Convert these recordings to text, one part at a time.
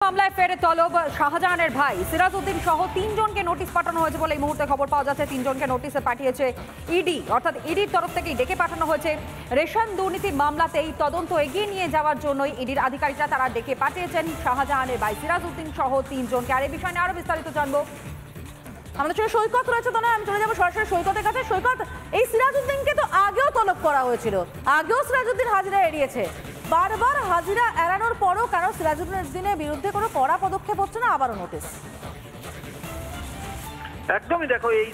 মামলায় ফের তলব শাহজাহানের ভাই সিরাজউদ্দিন সহ তিনজনকে নোটিশ পাঠানো হয়েছে বলে এই মুহূর্তে খবর পাওয়া যাচ্ছে। তিনজনকে নোটিশে পাঠিয়েছে ইডি, অর্থাৎ ইডির তরফ থেকেই ডেকে পাঠানো হয়েছে। রেশন দুর্নীতির মামলাতেই তদন্ত এগিয়ে নিয়ে যাওয়ার জন্যই ইডির আধিকারিকরা তারা ডেকে পাঠিয়েছেন শাহজাহানের ভাই সিরাজউদ্দিন সহ তিনজনকে। আর এই বিষয় নিয়ে আরো বিস্তারিত জানবো আমাদের সঙ্গে সৈকত রয়েছে। তো আমি চলে যাবো সরাসরি সৈকতের কাছে। সৈকত, এই সিরাজউদ্দিনকে তো আগেও তলব করা হয়েছিল, আগেও সিরাজউদ্দিন হাজিরা এড়িয়েছে, বারবার হাজিরা এড়ানোর পরও কেন সিরাজউদ্দিনের বিরুদ্ধে কোনো কড়া পদক্ষেপ হচ্ছে না, আবারও নোটিশ? একদমই দেখো, এই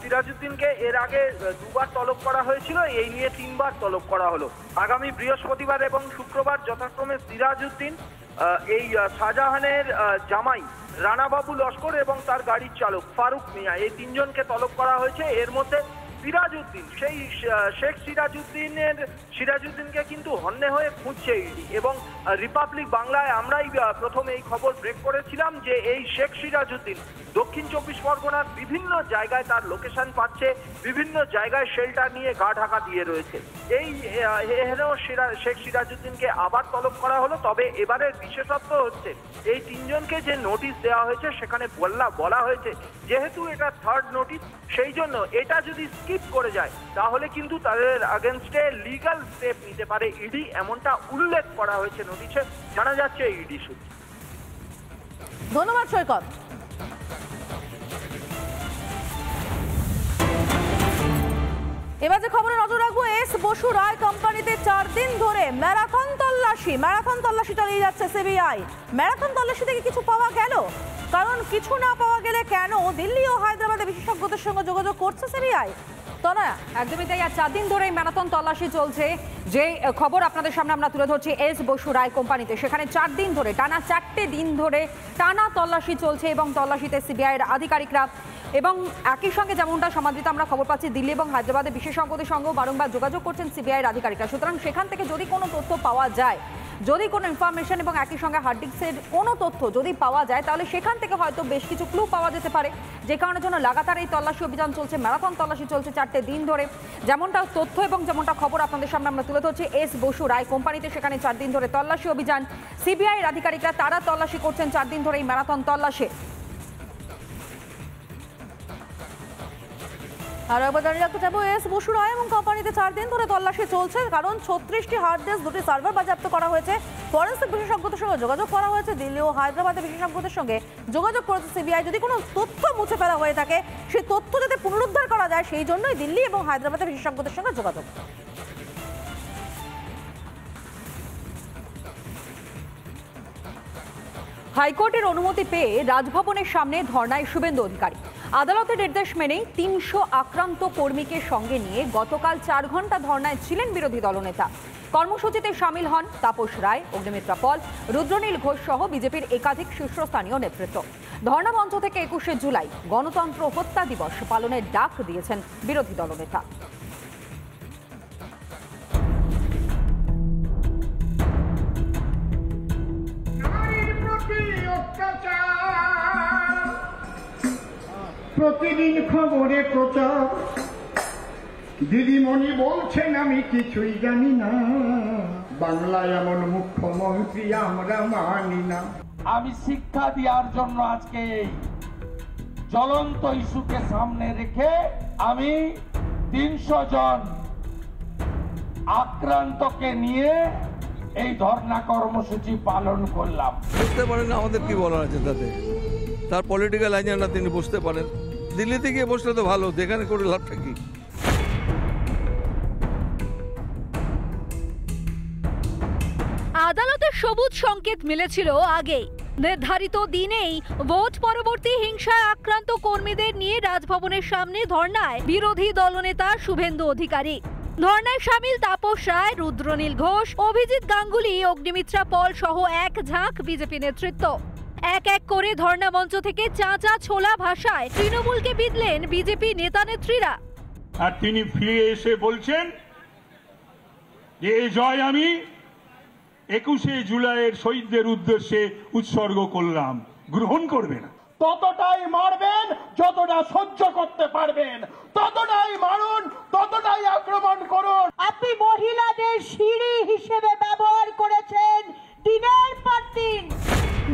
সিরাজউদ্দিনকে এর আগে দুবার তলব করা হয়েছিল, এই নিয়ে তিনবার তলব করা হলো। আগামী বৃহস্পতিবার এবং শুক্রবার যথাক্রমে সিরাজউদ্দিন, এই শাহজাহানের জামাই রানাবাবু লস্কর এবং তার গাড়ির চালক ফারুক মিয়া, এই তিনজনকে তলব করা হয়েছে। এর মধ্যে সিরাজউদ্দিন, সেই শেখ সিরাজউদ্দিনকে কিন্তু হন্যে হয়ে খুঁজছে ইডি। এবং রিপাবলিক বাংলায় আমরাই প্রথম এই খবর ব্রেক করেছিলাম যে এই শেখ সিরাজউদ্দিন দক্ষিণ 24 পরগনার বিভিন্ন জায়গায় তার লোকেশন পাচ্ছে, বিভিন্ন জায়গায় শেল্টার নিয়ে গা ঢাকা দিয়ে রয়েছে। এই শেখ সিরাজউদ্দিনকে আবার তলব করা হলো। তবে এবারের বিশেষত্ব হচ্ছে এই তিনজনকে যে নোটিশ দেওয়া হয়েছে সেখানে বলা হয়েছে যেহেতু এটা থার্ড নোটিশ, সেই জন্য এটা যদি স্কিপ করে যায় তাহলে কিন্তু তাদের আগেনস্টে লিগ্যাল স্টেপ নিতে পারে ইডি, এমনটা উল্লেখ করা হয়েছে নোটিশে, জানা যাচ্ছে ইডি সূত্রে। ধন্যবাদ সৈকত। এবার যে খবরে নজর রাখবো, এস বসু রায় কোম্পানিতে 4 দিন ধরে ম্যারাথন তল্লাশি চালিয়ে যাচ্ছে সিবিআই। ম্যারাথন তল্লাশি থেকে কিছু পাওয়া গেল? কারণ কিছু না পাওয়া গেলে কেন দিল্লি ও হায়দ্রাবাদে বিশেষজ্ঞদের সঙ্গে যোগাযোগ করছে সিবিআই? তনয়া, একদমই তাই। আর 4 দিন ধরে ম্যারাথন তল্লাশি চলছে। যে খবর আপনাদের সামনে আমরা তুলে ধরছি এস বসু রায় কোম্পানিতে, সেখানে 4 দিন ধরে টানা 4টে দিন ধরে টানা তল্লাশি চলছে এবং তল্লাশিতে সিবিআইয়ের আধিকারিকরা। এবং একই সঙ্গে যেমনটা সমাদৃত আমরা খবর পাচ্ছি, দিল্লি এবং হায়দ্রাবাদে বিশেষজ্ঞদের সঙ্গেও বারংবার যোগাযোগ করছেন সিবিআইয়ের আধিকারিকরা। সুতরাং সেখান থেকে যদি কোনো তথ্য পাওয়া যায়, যদি কোনো ইনফরমেশন এবং একই সঙ্গে হার্ড ডিস্কের কোনো তথ্য যদি পাওয়া যায়, তাহলে সেখান থেকে হয়তো বেশ কিছু ক্লু পাওয়া যেতে পারে, যে কারণের জন্য লাগাতার এই তল্লাশি অভিযান চলছে, ম্যারাথন তল্লাশি চলছে 4টে দিন ধরে। যেমনটা তথ্য এবং যেমনটা খবর আপনাদের সামনে আমরা তুলে ধরছি, এস বসু রায় কোম্পানিতে সেখানে 4 দিন ধরে তল্লাশি অভিযান। সিবিআইয়ের আধিকারিকরা তারা তল্লাশি করছেন 4 দিন ধরে এই ম্যারাথন তল্লাশি। আর একবার জানিয়ে রাখতে চাইবো, এস বসু রায় এবং কোম্পানিতে 4 দিন ধরে তল্লাশি চলছে, কারণ 36টি হার্ড ডিস্ক, 2টি সার্ভার বাজেয়াপ্ত করা হয়েছে। ফরেন্সিক বিশেষজ্ঞদের সঙ্গে যোগাযোগ করা হয়েছে, দিল্লি ও হায়দ্রাবাদের বিশেষজ্ঞদের সঙ্গে যোগাযোগ করেছে সিবিআই। যদি কোনো তথ্য মুছে ফেলা হয়ে থাকে, সেই তথ্য যাতে পুনরুদ্ধার করা যায়, সেই জন্যই দিল্লি এবং হায়দ্রাবাদের বিশেষজ্ঞদের সঙ্গে যোগাযোগ। হাইকোর্টের অনুমতি পেয়ে রাজভবনের সামনে ধর্নায় শুভেন্দু অধিকারী। আদালতের নির্দেশ মেনেই 300 আক্রান্ত কর্মীকে সঙ্গে নিয়ে গতকাল 4 ঘন্টা ধর্নায় ছিলেন বিরোধী দলনেতা। কর্মসূচিতে সামিল হন তাপস রায়, অগ্নিমিত্রা পল, রুদ্রনীল ঘোষ সহ বিজেপির একাধিক শীর্ষস্থানীয় নেতৃত্ব। ধর্না মঞ্চ থেকে 21শে জুলাই গণতন্ত্র হত্যা দিবস পালনের ডাক দিয়েছেন বিরোধী দলনেতা। প্রতিদিন খবরে প্রচার, দিদিমণি বলছেন আমি কিছুই জানি না, বাংলায় এমন মুখ্যমন্ত্রী আমরা মানি না। আমি শিক্ষা দেওয়ার জন্য আজকে এই জ্বলন্ত ইস্যুকে সামনে রেখে আমি 300 জন আক্রান্তকে নিয়ে এই ধর্ণা কর্মসূচি পালন করলাম। বুঝতে পারেন আমাদের কি বলার আছে তাতে, তার পলিটিক্যাল এজেন্ডা তিনি বুঝতে পারেন। দিল্লিতে গিয়ে বসলে তো ভালো, যেখানে করে লাভটা কি? আদালতের সবুজ সংকেত মিলেছিল আগেই। নির্ধারিত দিনেই ভোট পরবর্তী হিংসায় আক্রান্ত কর্মীদের নিয়ে রাজভবনের সামনে ধর্নায় বিরোধী দলনেতা শুভেন্দু অধিকারী। ধর্নায় সামিল তাপস রায়, রুদ্রনীল ঘোষ, অভিজিৎ গাঙ্গুলি, অগ্নিমিত্রা পল সহ এক ঝাঁক বিজেপি নেতৃত্ব। এক এক করে ধর্ণা মঞ্চ থেকে চাঁচা ছোলা ভাষায় তৃণমূলকে বিঁধলেন বিজেপি নেতা নেত্রীরা। আর তিনি ফিরে এসে বলছেন যে এই জয় আমি 21শে জুলাইয়ের শহীদদের উদ্দেশ্যে উৎসর্গ করলাম, গ্রহণ করবে না। ততটাই মারবেন যতটা সহ্য করতে পারবেন, ততটাই মারুন, ততটাই আক্রমণ করুন। আপনি মহিলাদের সিঁড়ি হিসেবে ব্যবহার করেছেন দিনের পর দিন।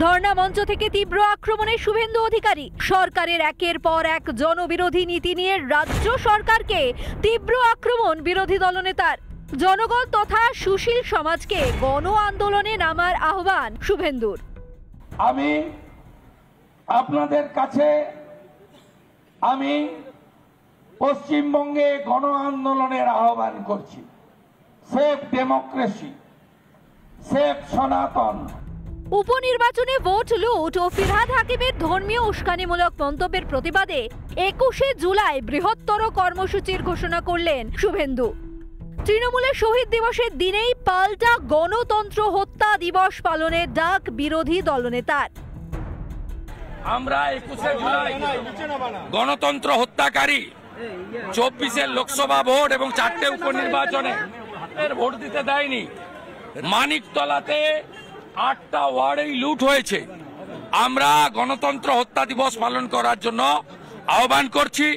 ধর্ণা মঞ্চ থেকে তীব্র আক্রমণে শুভেন্দু অধিকারী। সরকারের একের পর এক জনবিরোধী নীতি নিয়ে রাজ্য সরকারকে তীব্র আক্রমণ বিরোধী দলনেতার। জনগণ তথা সুশীল সমাজকে গণ আন্দোলনে নামার আহ্বান শুভেন্দুর। আমি আপনাদের কাছে পশ্চিমবঙ্গে গণ আন্দোলনের আহ্বান করছি। সেফ ডেমোক্রেসি, সেফ সনাতন। উপনির্বাচনে ভোট লুট ও ফিরহাদ হাকিমের ধর্মীয় উস্কানিমূলক মন্তব্যের প্রতিবাদে 21শে জুলাই বৃহত্তর কর্মসূচির ঘোষণা করলেন শুভেন্দু। তৃণমূলের শহীদ দিবসের দিনেই পাল্টা গণতন্ত্র হত্যা দিবস পালনের ডাক বিরোধী দলনেতার। আমরা 21শে জুলাই গণতন্ত্র হত্যাকারী 24-এর লোকসভা ভোট এবং 4টে উপনির্বাচনে ভোট দিতে দেয়নি। মানিকতলাতে 8টা ওয়ার্ডেই লুট হয়েছে। আমরা গণতন্ত্র হত্যা দিবস পালন করার জন্য আহ্বান করছি।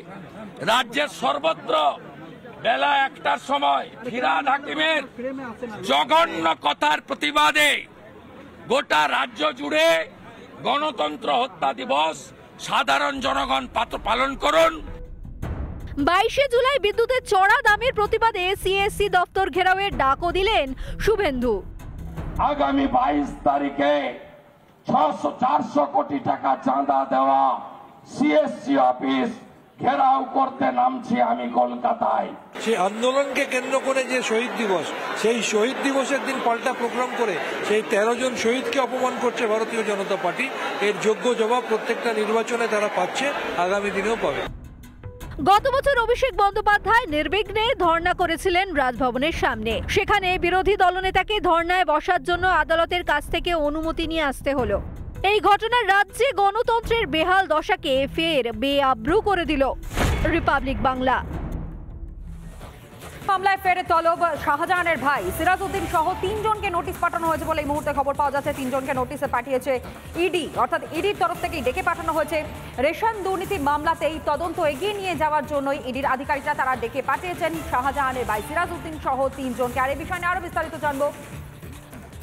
রাজ্যের সর্বত্র বেলা 1টার সময় ফিরহাদ হাকিমের জঘন্য কথার প্রতিবাদে গোটা রাজ্য জুড়ে গণতন্ত্র হত্যা দিবস সাধারণ জনগণ পালন করুন। 22শে জুলাই বিদ্যুতের চড়া দামের প্রতিবাদে সিএসসি দপ্তর ঘেরাওয়ের ডাকও দিলেন শুভেন্দু। আগামী 22 তারিখে 400 কোটি টাকা চাঁদা দেওয়া সিএসসি অফিস ঘেরাও করতে নামছি আমি কলকাতায়। সেই আন্দোলনকে কেন্দ্র করে যে শহীদ দিবস, সেই শহীদ দিবসের দিন পাল্টা প্রোগ্রাম করে সেই 13 জন শহীদকে অপমান করছে ভারতীয় জনতা পার্টি। এর যোগ্য জবাব প্রত্যেকটা নির্বাচনে তারা পাচ্ছে, আগামী দিনেও পাবে। গত বছর অভিষেক বন্দ্যোপাধ্যায় নির্বিঘ্নে ধর্ণা করেছিলেন রাজভবনের সামনে। সেখানে বিরোধী দলনেতাকে ধর্ণায় বসার জন্য আদালতের কাছ থেকে অনুমতি নিয়ে আসতে হলো। এই ঘটনার রাজ্যে গণতন্ত্রের বেহাল দশাকে ফের বেআব্রু করে দিল রিপাবলিক বাংলা। মামলায় ফের তলব শাহজাহানের ভাই সিরাজউদ্দিন সহ 3 জনকে নোটিশ পাঠানো হয়েছে বলে এই মুহূর্তে খবর পাওয়া যাচ্ছে। 3 জনকে নোটিশে পাঠিয়েছে ইডি, অর্থাৎ ইডির তরফ থেকেই ডেকে পাঠানো হয়েছে। রেশন দুর্নীতি মামলাতেই তদন্ত এগিয়ে নিয়ে যাওয়ার জন্যই ইডির আধিকারিকরা তারা ডেকে পাঠিয়েছেন শাহজাহানের ভাই সিরাজউদ্দিন সহ 3 জনকে। আর এই বিষয়ে নিয়ে আরো বিস্তারিত জানবো।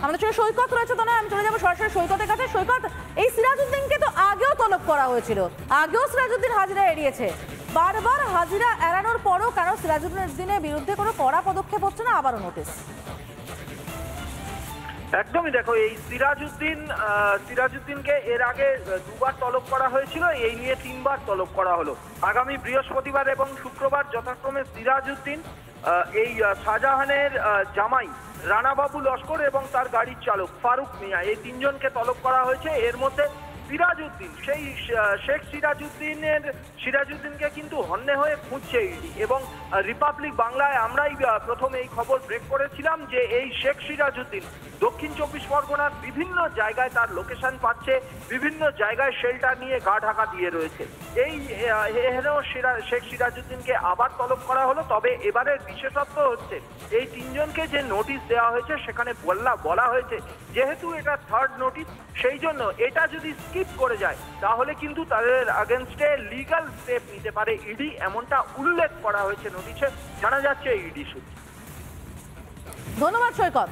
আমাদের সঙ্গে সৈকত রয়েছে, তো না আমি চলে যাবো সরাসরি সৈকতের কাছে। সৈকত, এই সিরাজউদ্দিনকে তো আগেও তলব করা হয়েছিল, আগেও সিরাজউদ্দিন হাজিরা এড়িয়েছে। বারবার হাজিরা এড়ানোর পরও কেন সিরাজউদ্দিনের বিরুদ্ধে কোনো কড়া পদক্ষেপ হচ্ছে না, আবারও নোটিশ? একদমই, দেখো এই সিরাজউদ্দিনকে এর আগে 2বার তলব করা হয়েছিল, এই নিয়ে 3বার তলব করা হলো। আগামী বৃহস্পতিবার এবং শুক্রবার যথাক্রমে সিরাজউদ্দিন, এই শাহজাহানের জামাই রানাবাবু লস্কর এবং তার গাড়ির চালক ফারুক মিয়া, এই 3 জনকে তলব করা হয়েছে। এর মধ্যে সিরাজউদ্দিন, সেই শেখ সিরাজউদ্দিনকে কিন্তু হন্যে হয়ে খুঁজছে ইডি। এবং রিপাবলিক বাংলায় আমরাই প্রথম এই খবর ব্রেক করেছিলাম যে এই শেখ সিরাজউদ্দিন দক্ষিণ 24 পরগনার বিভিন্ন জায়গায় তার লোকেশন পাচ্ছে, বিভিন্ন জায়গায় শেল্টার নিয়ে গা ঢাকা দিয়ে রয়েছে। এই শেখ সিরাজউদ্দিনকে আবার তলব করা হলো। তবে এবারের বিশেষত্ব হচ্ছে এই 3 জনকে যে নোটিশ দেওয়া হয়েছে সেখানে বলা হয়েছে যেহেতু এটা 3rd নোটিশ, সেই জন্য এটা যদি স্কিপ করে যায় তাহলে কিন্তু তাদের আগেনস্টে লিগ্যাল স্টেপ নিতে পারে ইডি, এমনটা উল্লেখ করা হয়েছে নোটিশে, জানা যাচ্ছে ইডি সূত্রে। ধন্যবাদ সৈকত।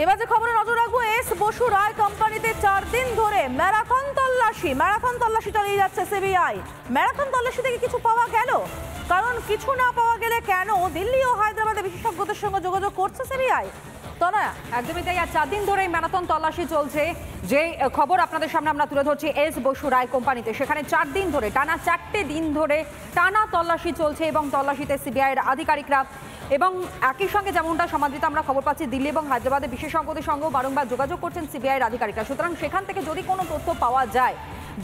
এবার যে খবরে নজর রাখবো, এস বসু রায় কোম্পানিতে 4 দিন ধরে ম্যারাথন তল্লাশি চালিয়ে যাচ্ছে সিবিআই। ম্যারাথন তল্লাশি থেকে কিছু পাওয়া গেল? কারণ কিছু না পাওয়া গেলে কেন দিল্লি ও হায়দ্রাবাদে বিশেষজ্ঞদের সঙ্গে যোগাযোগ করছে সিবিআই? তনয়া, একদমই তাই। আর 4 দিন ধরে ম্যারাথন তল্লাশি চলছে। যে খবর আপনাদের সামনে আমরা তুলে ধরছি এস বসু রায় কোম্পানিতে, সেখানে 4 দিন ধরে টানা 4টে দিন ধরে টানা তল্লাশি চলছে এবং তল্লাশিতে সিবিআইয়ের আধিকারিকরা এবং একই সঙ্গে যেমনটা সমাদৃত আমরা খবর পাচ্ছি দিল্লি এবং হায়দ্রাবাদে বিশেষজ্ঞদের সঙ্গেও বারংবার যোগাযোগ করছেন সিবিআইয়ের আধিকারিকরা। সুতরাং সেখান থেকে যদি কোনো তথ্য পাওয়া যায়,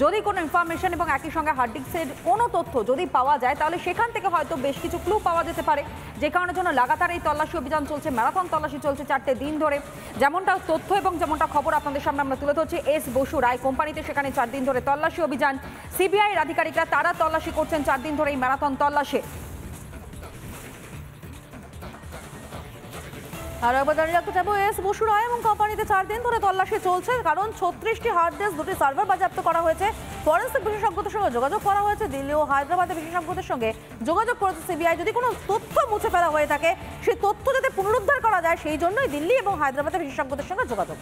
যদি কোনো ইনফরমেশন এবং একই সঙ্গে হার্ড ডিস্কের কোনো তথ্য যদি পাওয়া যায়, তাহলে সেখান থেকে হয়তো বেশ কিছু ক্লু পাওয়া যেতে পারে, যে কারণের জন্য লাগাতার এই তল্লাশি অভিযান চলছে, ম্যারাথন তল্লাশি চলছে 4টে দিন ধরে। যেমনটা তথ্য এবং যেমনটা খবর আপনাদের সামনে আমরা তুলে ধরছি এস বসু রায় কোম্পানিতে, সেখানে 4 দিন ধরে তল্লাশি অভিযান। সিবিআইয়ের আধিকারিকরা তারা তল্লাশি করছেন 4 দিন ধরে এই ম্যারাথন তল্লাশি। আর একবার জানিয়ে রাখতে চাইবো, এস বসু রায় এবং কোম্পানিতে 4 দিন ধরে তল্লাশি চলছে, কারণ 36টি হার্ড ডিস্ক, 2টি সার্ভার বাজেয়াপ্ত করা হয়েছে। ফরেন্সিক বিশেষজ্ঞদের সঙ্গে যোগাযোগ করা হয়েছে। দিল্লি ও হায়দ্রাবাদের বিশেষজ্ঞদের সঙ্গে যোগাযোগ করেছে সিবিআই। যদি কোনো তথ্য মুছে ফেলা হয়ে থাকে, সেই তথ্য যাতে পুনরুদ্ধার করা যায়, সেই জন্যই দিল্লি এবং হায়দ্রাবাদের বিশেষজ্ঞদের সঙ্গে যোগাযোগ।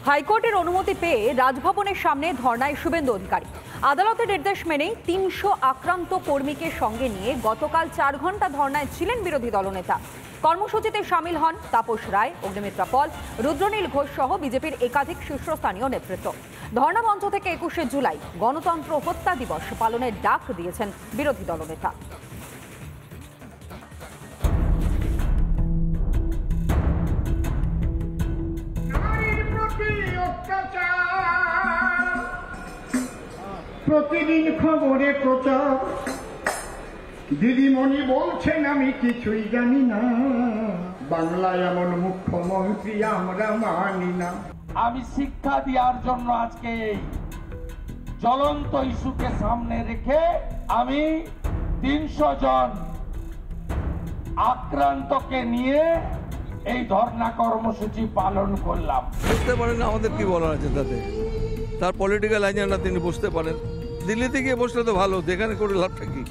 হাইকোর্টের অনুমতি পেয়ে রাজভবনের সামনে ধর্নায় শুভেন্দু অধিকারী। আদালতের নির্দেশ মেনেই ৩০০ আক্রান্ত কর্মীকে সঙ্গে নিয়ে গতকাল ৪ ঘন্টা ধর্নায় ছিলেন বিরোধী দলনেতা। কর্মসূচিতে সামিল হন তাপস রায়, অগ্নিমিত্রা পল, রুদ্রনীল ঘোষ সহ বিজেপির একাধিক শীর্ষস্থানীয় নেতৃত্ব। ধর্না মঞ্চ থেকে ২১শে জুলাই গণতন্ত্র হত্যা দিবস পালনের ডাক দিয়েছেন বিরোধী দলনেতা। প্রতিদিন খবরে প্রচার, দিদিমণি বলছেন আমি কিছুই জানি না, বাংলায় এমন মুখ্যমন্ত্রী আমরা মানি না। আমি শিক্ষা দেওয়ার জন্য আজকে এই জ্বলন্ত ইস্যুকে সামনে রেখে আমি ৩০০ জন আক্রান্তকে নিয়ে এই ধর্ণা কর্মসূচি পালন করলাম। বুঝতে পারেন আমাদের কি বলার আছে তাতে, তার পলিটিক্যাল এজেন্ডা তিনি বুঝতে পারেন। দিল্লিতে গিয়ে বসলে তো ভালো, যেখানে করে লাভটা কি?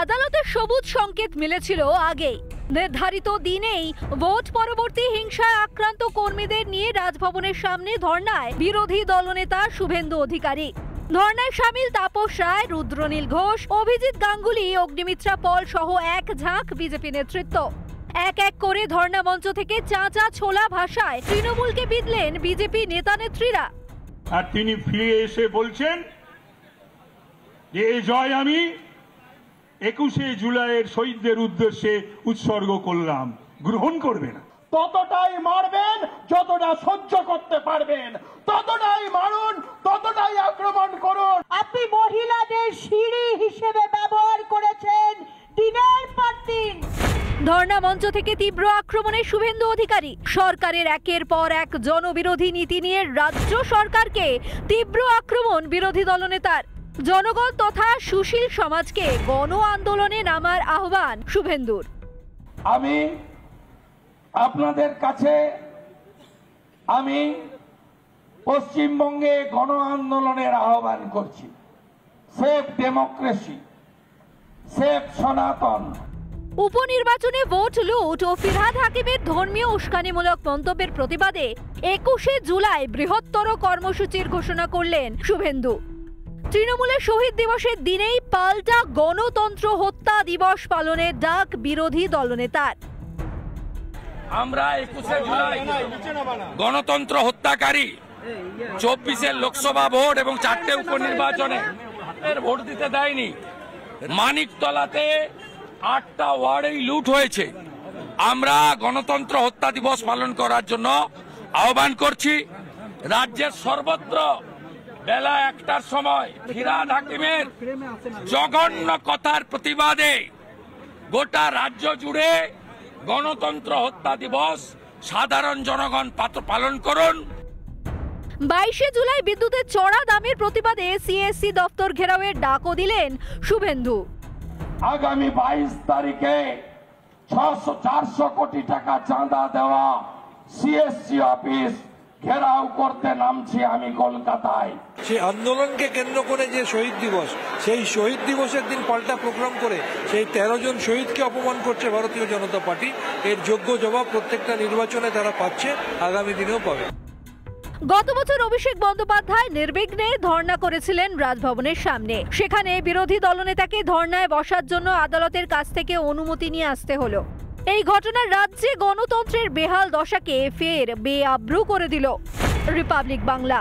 আদালতের সবুজ সংকেত মিলেছিল আগেই। নির্ধারিত দিনেই ভোট পরবর্তী হিংসায় আক্রান্ত কর্মীদের নিয়ে রাজভবনের সামনে ধর্নায় বিরোধী দলনেতা শুভেন্দু অধিকারী। ধর্নায় সামিল তাপস রায়, রুদ্রনীল ঘোষ, অভিজিৎ গাঙ্গুলি, অগ্নিমিত্রা পল সহ এক ঝাঁক বিজেপি নেতৃত্ব। এক এক করে ধর্না মঞ্চ থেকে চাঁচা ছোলা ভাষায় তৃণমূলকে বিঁধলেন বিজেপি নেতা নেত্রীরা। আর তিনি ফিরে এসে বলছেন যে এই জয় আমি ২১শে জুলাইয়ের শহীদদের উদ্দেশ্যে উৎসর্গ করলাম, গ্রহণ করবে না। ততটাই মারবেন যতটা সহ্য করতে পারবেন, ততটাই মারুন, ততটাই আক্রমণ করুন। আপনি মহিলাদের সিঁড়ি হিসেবে ব্যবহার করেছেন দিনের পর দিন। ধর্ণা মঞ্চ থেকে তীব্র আক্রমণে শুভেন্দু অধিকারী। সরকারের একের পর এক জনবিরোধী নীতি নিয়ে রাজ্য সরকারকে তীব্র আক্রমণ বিরোধী দলনেতার। জনগণ তথা সুশীল সমাজকে গণ আন্দোলনে নামার আহ্বান শুভেন্দুর। আমি আপনাদের কাছে পশ্চিমবঙ্গে গণ আন্দোলনের আহ্বান করছি। সেফ ডেমোক্রেসি, সেফ সনাতন। উপনির্বাচনে ভোট লুট ও ফিরহাদ হাকিমের ধর্মীয় উস্কানিমূলক মন্তব্যের প্রতিবাদে ২১শে জুলাই বৃহত্তর কর্মসূচির ঘোষণা করলেন শুভেন্দু। তৃণমূলের শহীদ দিবসের দিনেই পাল্টা গণতন্ত্র হত্যা দিবস পালনের ডাক বিরোধী দলনেতার। আমরা ২১শে জুলাই গণতন্ত্র হত্যাকারী ২৪-এর লোকসভা ভোট এবং ৪টে উপনির্বাচনে ভোট দিতে দেয়নি। মানিকতলাতে ৮টা ওয়ার্ডেই লুট হয়েছে। আমরা গণতন্ত্র হত্যা দিবস পালন করার জন্য আহ্বান করছি। রাজ্যের সর্বত্র বেলা ১টার সময় ফিরহাদ হাকিমের জঘন্য কথার প্রতিবাদে গোটা রাজ্য জুড়ে গণতন্ত্র হত্যা দিবস সাধারণ জনগণ পালন করুন। ২২শে জুলাই বিদ্যুতের চড়া দামের প্রতিবাদে সিএসসি দপ্তর ঘেরাওয়ের ডাকও দিলেন শুভেন্দু। আগামী ২২ তারিখে ৪০০ কোটি টাকা চাঁদা দেওয়া সিএসসি অফিস ঘেরাও করতে নামছি আমি কলকাতায়। সেই আন্দোলনকে কেন্দ্র করে যে শহীদ দিবস, সেই শহীদ দিবসের দিন পাল্টা প্রোগ্রাম করে সেই ১৩ জন শহীদকে অপমান করছে ভারতীয় জনতা পার্টি। এর যোগ্য জবাব প্রত্যেকটা নির্বাচনে তারা পাচ্ছে, আগামী দিনেও পাবে। গত বছর অভিষেক বন্দ্যোপাধ্যায় নির্বিঘ্নে ধর্ণা করেছিলেন রাজভবনের সামনে। সেখানে বিরোধী দলনেতাকে ধর্ণায় বসার জন্য আদালতের কাছ থেকে অনুমতি নিয়ে আসতে হলো। এই ঘটনা রাজ্যে গণতন্ত্রের বেহাল দশাকে ফের বেআব্রু করে দিল। রিপাবলিক বাংলা।